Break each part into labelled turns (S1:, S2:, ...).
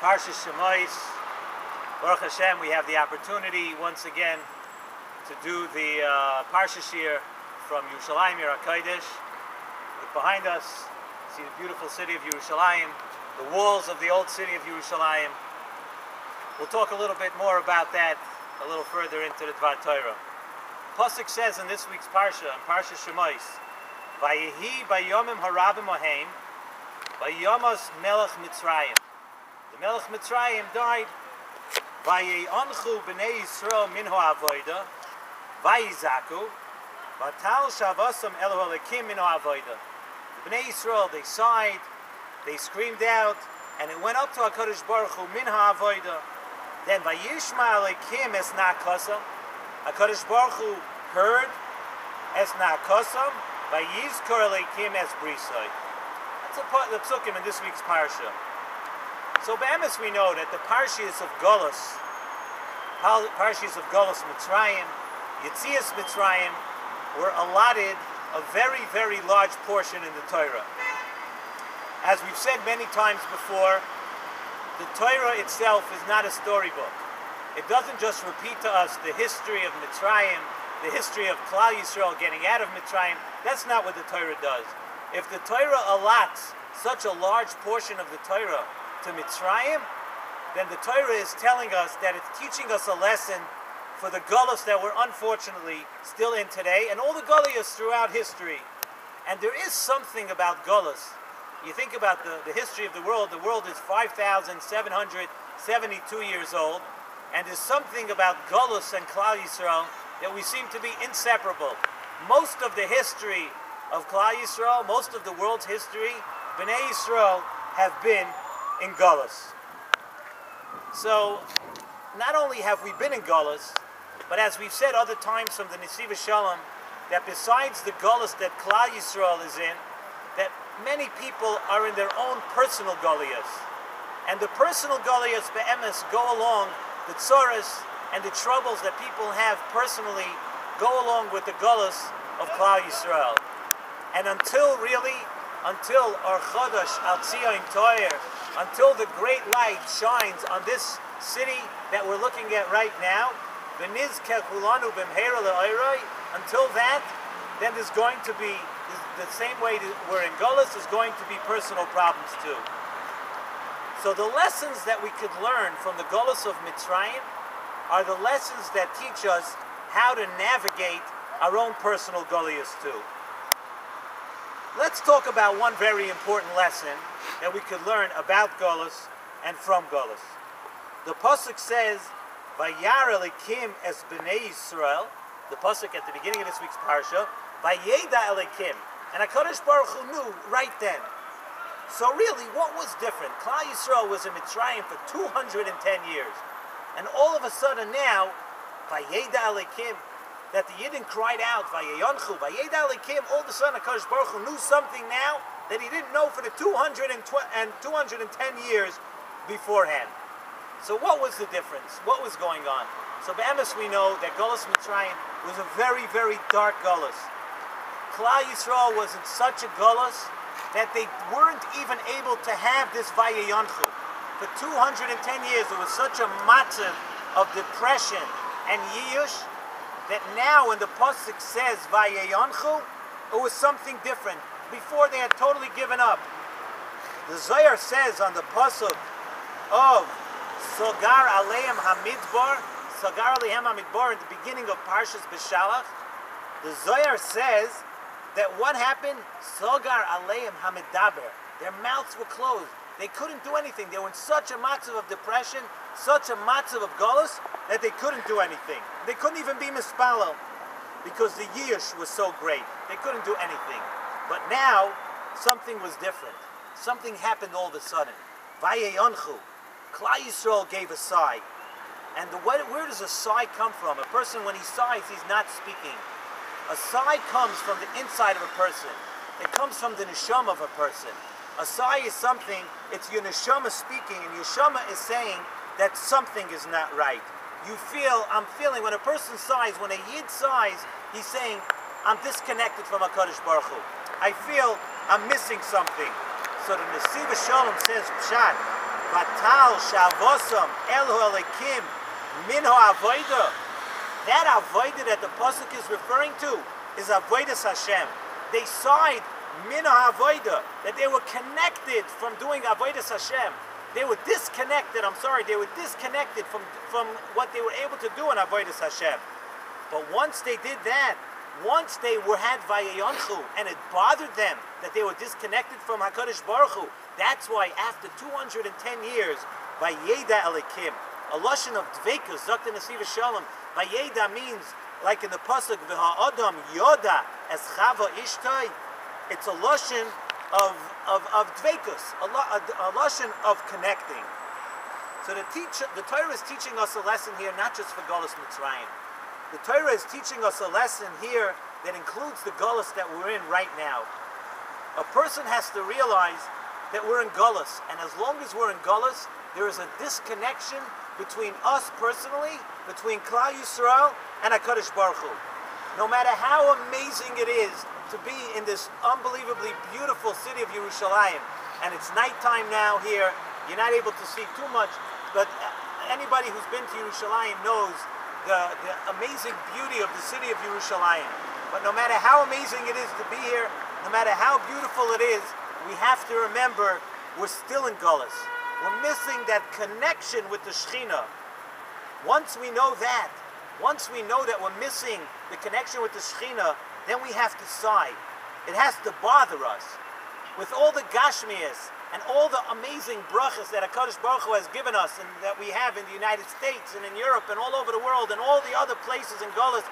S1: Parshas Shemos. Baruch Hashem, we have the opportunity once again to do the Parshas Shiur from Yerushalayim, Yer HaKodesh. Look behind us, see the beautiful city of Yerushalayim, the walls of the old city of Yerushalayim. We'll talk a little bit more about that a little further into the Dvar Torah. Pasuk says in this week's Parsha, in Parshas Shemos, Vayehi bayomim harabim oheim, vayamos melech Mitzrayim. The Melech Mitzrayim died. Vayeonchu b'nei Yisrael min ha'avoda, vayizaku, vatal shavasam elo halekim min ha'avoda. The Bnei Yisrael, they sighed, they screamed out, and it went up to HaKadosh Baruch Hu min ha'avoda. Then vayishma alekim es na'kosam. HaKadosh Baruch Hu heard es na'kosam, vayizkor alekim es brisoi. That's the psukim in this week's parsha. So be'emes we know that the Parshas of Golus Mitzrayim, Yetzias Mitzrayim, were allotted a very, very large portion in the Torah. As we've said many times before, the Torah itself is not a storybook. It doesn't just repeat to us the history of Mitzrayim, the history of Klal Yisrael getting out of Mitzrayim. That's not what the Torah does. If the Torah allots such a large portion of the Torah to Mitzrayim, then the Torah is telling us that it's teaching us a lesson for the gullus that we're unfortunately still in today, and all the gullus throughout history. And there is something about gullus. You think about the history of the world is 5,772 years old, and there's something about gullus and Klal Yisrael that we seem to be inseparable. Most of the history of Klal Yisrael, most of the world's history, Bnei Yisrael have been in Gullus. So, not only have we been in Gullus, but as we've said other times from the Nesivos Shalom, that besides the Gullus that Klal Yisrael is in, that many people are in their own personal Gullus. And the personal Gullus be'emes go along the tzoros and the troubles that people have personally go along with the Gullus of Klal Yisrael. And until our Chodesh Al Tzion Toyer, until the great light shines on this city that we're looking at right now, until that, then there's going to be, the same way that we're in Gullus, is going to be personal problems too. So the lessons that we could learn from the Gullus of Mitzrayim are the lessons that teach us how to navigate our own personal Gullus too. Let's talk about one very important lesson that we could learn about Gullus and from Gullus. The pasuk says, "Vayar Elikim es bnei Yisrael." The pasuk at the beginning of this week's parsha, "Vayeda Elikim," and HaKadosh Baruch Hu knew right then. So really, what was different? Klal Yisrael was in Mitzrayim for 210 years, and all of a sudden now, "Vayeda Elikim," that the Yidden cried out, Vayeyonchu, Vayeda Elikim, all of a sudden HaKadosh Baruch Hu knew something now that he didn't know for the 210 years beforehand. So what was the difference? What was going on? So be'emes we know that Gullus Mitzrayim was a very, very dark Gullus. Klal Yisrael was in such a Gullus that they weren't even able to have this Vayeyonchu. For 210 years there was such a matzav of depression and yiyush, that now when the pasuk says Vayeyonchu, it was something different. Before they had totally given up. The Zohar says on the pasuk of Sogar Aleim Hamidbar, Sogar Aleim Hamidbar in the beginning of Parshas Beshalach, the Zohar says that what happened? Sogar Aleim Hamidaber. Their mouths were closed. They couldn't do anything. They were in such a matzav of depression, such a matzav of Gullus, that they couldn't do anything. They couldn't even be mispalel because the yish was so great. They couldn't do anything. But now, something was different. Something happened all of a sudden. Vayeyonchu. Klal Yisrael gave a sigh. And where does a sigh come from? A person, when he sighs, he's not speaking. A sigh comes from the inside of a person. It comes from the neshama of a person. A sigh is something, it's your neshama speaking, and your neshama is saying that something is not right. I'm feeling, when a person sighs, when a Yid sighs, he's saying, I'm disconnected from HaKadosh Baruch Hu. I feel I'm missing something. So the Nesivos Shalom says, Pshat, Vatal shavosam elu elikim minho avoida. That avoida that the pasuk is referring to is avodas Hashem. They sighed minho avoida, that they were connected from doing avodas Hashem. They were disconnected. They were disconnected from what they were able to do in avodas Hashem. But once they did that, once they had vayayonchu, and it bothered them that they were disconnected from HaKadosh Baruch Hu, that's why after 210 years, vayeda elikim, a lashon of dveikus, Shemos Nesivos Shalom, vayeda means, like in the pasuk, v'ha'adam yoda as chava ishtai, it's a lashon of dveikus, a lashon of connecting. So the Torah is teaching us a lesson here, not just for Golus Mitzrayim. The Torah is teaching us a lesson here that includes the Golus that we're in right now. A person has to realize that we're in Golus, and as long as we're in Golus, there is a disconnection between us personally, between Klal Yisrael and HaKadosh Baruch Hu. No matter how amazing it is to be in this unbelievably beautiful city of Yerushalayim, and it's nighttime now here, you're not able to see too much, but anybody who's been to Yerushalayim knows the amazing beauty of the city of Yerushalayim. But no matter how amazing it is to be here, no matter how beautiful it is, we have to remember we're still in Golus. We're missing that connection with the Shechina. Once we know that we're missing the connection with the Shechina, then we have to sigh. It has to bother us. With all the Gashmias and all the amazing brachas that HaKadosh Baruch Hu has given us and that we have in the United States and in Europe and all over the world and all the other places in Golus,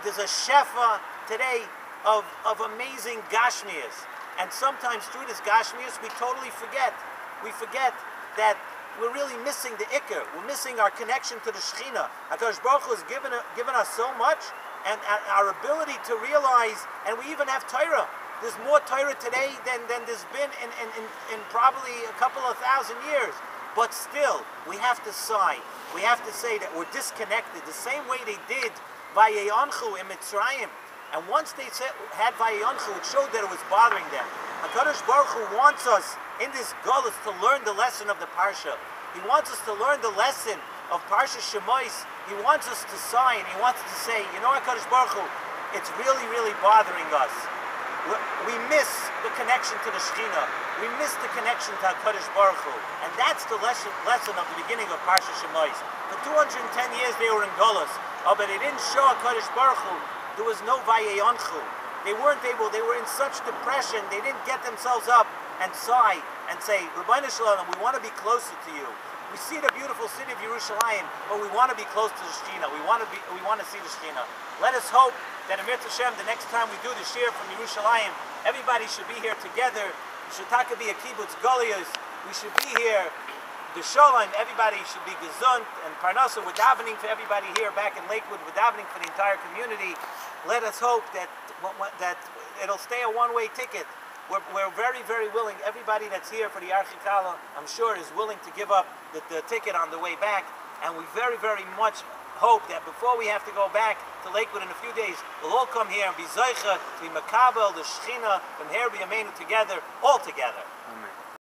S1: there's a shefa today of amazing Gashmias. And sometimes through this Gashmias we totally forget. We forget that we're really missing the Iker. We're missing our connection to the Shechina. HaKadosh Baruch Hu has given us so much, and our ability to realize, and we even have Torah. There's more Torah today than there's been in probably a couple of thousand years. But still, we have to sigh. We have to say that we're disconnected, the same way they did Vayayonchu in Mitzrayim. And once they had Vayayonchu, it showed that it was bothering them. HaKadosh Baruch Hu wants us in this Golus to learn the lesson of the Parsha. He wants us to learn the lesson of Parshas Shemos. He wants us to sigh, and he wants us to say, you know what, HaKadosh Baruch Hu, it's really, really bothering us. We miss the connection to the Shechina. We miss the connection to HaKadosh Baruch Hu. And that's the lesson of the beginning of Parshas Shemos. For 210 years they were in Golus, but they didn't show HaKadosh Baruch Hu. There was no Vayayonchu. They weren't able, they were in such depression, they didn't get themselves up and sigh and say, Rabbeinu Shalom, we want to be closer to you. We see the beautiful city of Yerushalayim, but we want to be close to the Shechina. We want to see the Shechina. Let us hope that Amir Tashem, the next time we do the Shiur from Yerushalayim, everybody should be here together. We should be a kibbutz golios. We should be here. The Shalom, everybody should be gesund and parnasa. We're davening for everybody here back in Lakewood. We're davening for the entire community. Let us hope that it'll stay a one-way ticket. We're very, very willing. Everybody that's here for the Archikala, I'm sure, is willing to give up the ticket on the way back. And we very, very much hope that before we have to go back to Lakewood in a few days, we'll all come here and be Zoicha, to be Makabel, the Shechina, and here be Amenu together, all together. Amen.